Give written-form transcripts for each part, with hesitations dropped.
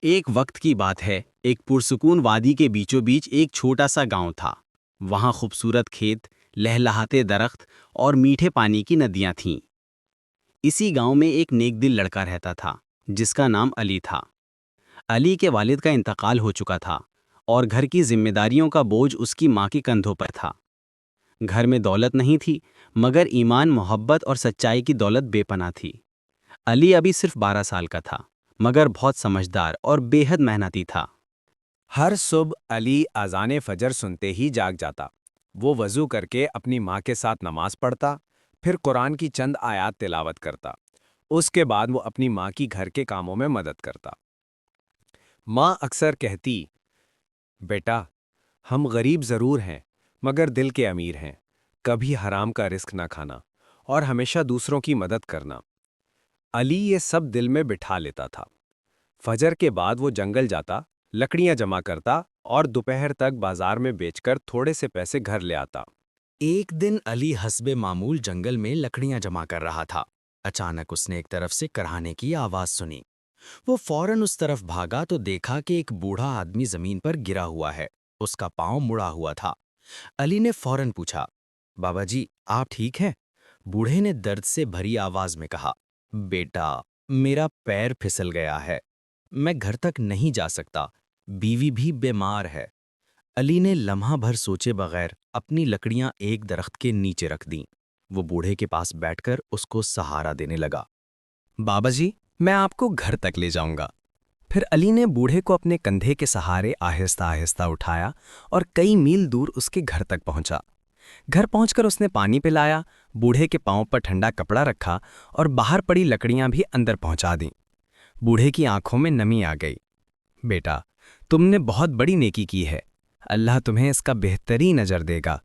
ایک وقت کی بات ہے، ایک پرسکون وادی کے بیچوں بیچ ایک چھوٹا سا گاؤں تھا۔ وہاں خوبصورت کھیت، لہلہاتے درخت اور میٹھے پانی کی ندیاں تھیں۔ اسی گاؤں میں ایک نیک دل لڑکا رہتا تھا جس کا نام علی تھا۔ علی کے والد کا انتقال ہو چکا تھا اور گھر کی ذمہ داریوں کا بوجھ اس کی ماں کے کندھوں پر تھا۔ گھر میں دولت نہیں تھی، مگر ایمان، محبت اور سچائی کی دولت بے پناہ تھی۔ علی ابھی صرف 12 سال کا تھا، مگر بہت سمجھدار اور بے حد محنتی تھا۔ ہر صبح علی اذان فجر سنتے ہی جاگ جاتا۔ وہ وضو کر کے اپنی ماں کے ساتھ نماز پڑھتا، پھر قرآن کی چند آیات تلاوت کرتا۔ اس کے بعد وہ اپنی ماں کی گھر کے کاموں میں مدد کرتا۔ ماں اکثر کہتی، بیٹا، ہم غریب ضرور ہیں مگر دل کے امیر ہیں، کبھی حرام کا رزق نہ کھانا اور ہمیشہ دوسروں کی مدد کرنا۔ علی یہ سب دل میں بٹھا لیتا تھا۔ فجر کے بعد وہ جنگل جاتا، لکڑیاں جمع کرتا اور دوپہر تک بازار میں بیچ کر تھوڑے سے پیسے گھر لے آتا۔ ایک دن علی حسب معمول جنگل میں لکڑیاں جمع کر رہا تھا۔ اچانک اس نے ایک طرف سے کرہانے کی آواز سنی۔ وہ فوراً اس طرف بھاگا تو دیکھا کہ ایک بوڑھا آدمی زمین پر گرا ہوا ہے، اس کا پاؤں مڑا ہوا تھا۔ علی نے فوراً پوچھا، بابا جی، آپ ٹھیک ہیں؟ بوڑھے نے درد سے بھری آواز میں کہا، بیٹا، میرا پیر پھسل گیا ہے، میں گھر تک نہیں جا سکتا، بیوی بھی بیمار ہے۔ علی نے لمحہ بھر سوچے بغیر اپنی لکڑیاں ایک درخت کے نیچے رکھ دیں۔ وہ بوڑھے کے پاس بیٹھ کر اس کو سہارا دینے لگا۔ بابا جی، میں آپ کو گھر تک لے جاؤں گا۔ پھر علی نے بوڑھے کو اپنے کندھے کے سہارے آہستہ آہستہ اٹھایا اور کئی میل دور اس کے گھر تک پہنچا۔ گھر پہنچ کر اس نے پانی پلایا، بوڑھے کے پاؤں پر ٹھنڈا کپڑا رکھا اور باہر پڑی لکڑیاں بھی اندر پہنچا دیں۔ بوڑھے کی آنکھوں میں نمی آ گئی۔ بیٹا، تم نے بہت بڑی نیکی کی ہے، اللہ تمہیں اس کا بہترین اجر دے گا۔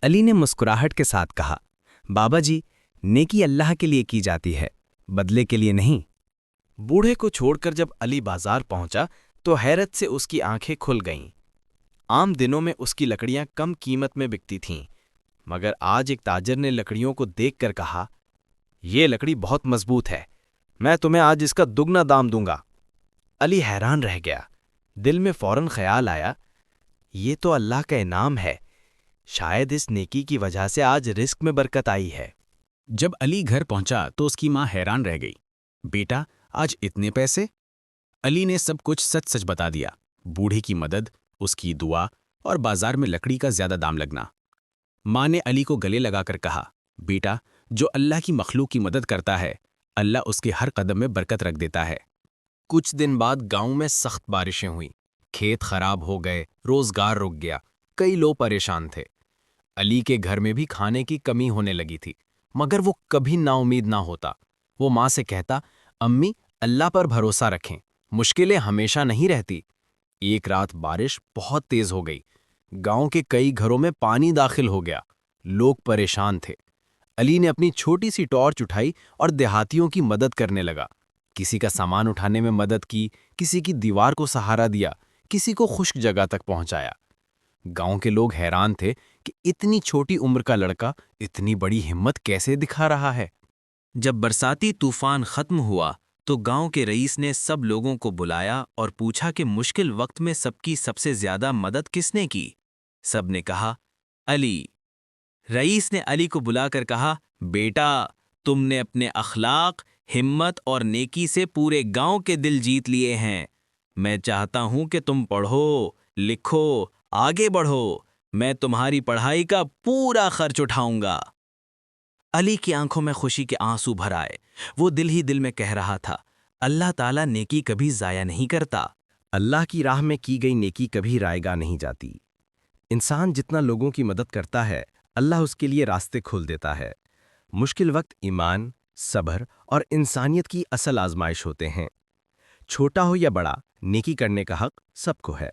علی نے مسکراہٹ کے ساتھ کہا، بابا جی، نیکی اللہ کے لیے کی جاتی ہے، بدلے کے لیے نہیں۔ بوڑھے کو چھوڑ کر جب علی بازار پہنچا تو حیرت سے اس کی آنکھیں کھل گئیں۔ عام دنوں میں اس کی لکڑیاں کم قیمت میں بکتی تھیں، مگر آج ایک تاجر نے لکڑیوں کو دیکھ کر کہا، یہ لکڑی بہت مضبوط ہے، میں تمہیں آج اس کا دگنا دام دوں گا۔ علی حیران رہ گیا۔ دل میں فوراً خیال آیا، یہ تو اللہ کا انعام ہے، شاید اس نیکی کی وجہ سے آج رزق میں برکت آئی ہے۔ جب علی گھر پہنچا تو اس کی ماں حیران رہ گئی۔ بیٹا، آج اتنے پیسے؟ علی نے سب کچھ سچ سچ بتا دیا، بوڑھے کی مدد، اس کی دعا اور بازار میں لکڑی کا زیادہ دام لگنا۔ ماں نے علی کو گلے لگا کر کہا، بیٹا، جو اللہ کی مخلوق کی مدد کرتا ہے، اللہ اس کے ہر قدم میں برکت رکھ دیتا ہے۔ کچھ دن بعد گاؤں میں سخت بارشیں ہوئیں، کھیت خراب ہو گئے، روزگار رک گیا، کئی لوگ پریشان تھے۔ علی کے گھر میں بھی کھانے کی کمی ہونے لگی تھی، مگر وہ کبھی نا امید نہ ہوتا۔ وہ ماں سے کہتا، امی، اللہ پر بھروسہ رکھیں، مشکلیں ہمیشہ نہیں رہتی۔ ایک رات بارش بہت تیز ہو گئی، گاؤں کے کئی گھروں میں پانی داخل ہو گیا، لوگ پریشان تھے۔ علی نے اپنی چھوٹی سی ٹارچ اٹھائی اور دیہاتیوں کی مدد کرنے لگا۔ کسی کا سامان اٹھانے میں مدد کی، کسی کی دیوار کو سہارا دیا، کسی کو خشک جگہ تک پہنچایا۔ گاؤں کے لوگ حیران تھے کہ اتنی چھوٹی عمر کا لڑکا اتنی بڑی ہمت کیسے دکھا رہا ہے۔ جب برساتی طوفان ختم ہوا تو گاؤں کے رئیس نے سب لوگوں کو بلایا اور پوچھا کہ مشکل وقت میں سب کی سب سے زیادہ مدد کس نے کی؟ سب نے کہا، علی۔ رئیس نے علی کو بلا کر کہا، بیٹا، تم نے اپنے اخلاق، ہمت اور نیکی سے پورے گاؤں کے دل جیت لیے ہیں۔ میں چاہتا ہوں کہ تم پڑھو، لکھو، آگے بڑھو، میں تمہاری پڑھائی کا پورا خرچ اٹھاؤں گا۔ علی کی آنکھوں میں خوشی کے آنسو بھر آئے۔ وہ دل ہی دل میں کہہ رہا تھا، اللہ تعالیٰ نیکی کبھی ضائع نہیں کرتا۔ اللہ کی راہ میں کی گئی نیکی کبھی رائے گاہ نہیں جاتی۔ انسان جتنا لوگوں کی مدد کرتا ہے، اللہ اس کے لیے راستے کھول دیتا ہے۔ مشکل وقت ایمان، صبر اور انسانیت کی اصل آزمائش ہوتے ہیں۔ چھوٹا ہو یا بڑا، نیکی کرنے کا حق سب کو ہے۔